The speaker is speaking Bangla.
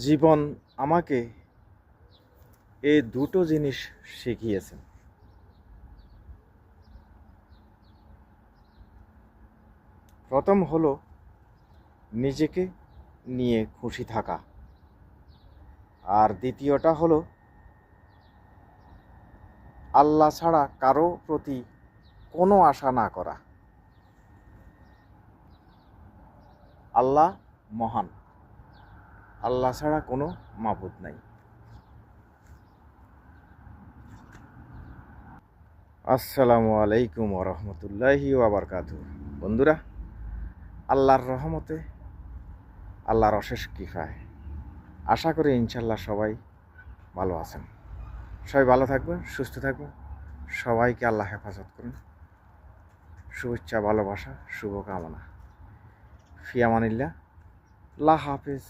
জীবন আমাকে এই দুটো জিনিস শিখিয়েছেন। প্রথম হলো নিজেকে নিয়ে খুশি থাকা, আর দ্বিতীয়টা হলো আল্লাহ ছাড়া কারো প্রতি কোনো আশা না করা। আল্লাহ মহান, আল্লাহ ছাড়া কোনো মাবুদ নাই। আসসালামু আলাইকুম ওরহমতুল্লাহি ওয়াবারকাতুহু। বন্ধুরা, আল্লাহর রহমতে, আল্লাহর অশেষ কৃপায় আশা করি ইনশাল্লাহ সবাই ভালো আছেন। সবাই ভালো থাকবেন, সুস্থ থাকবেন। সবাইকে আল্লাহ হেফাজত করুন। শুভেচ্ছা, ভালোবাসা, শুভকামনা। ফি আমানিল্লাহ। আল্লাহ হাফেজ।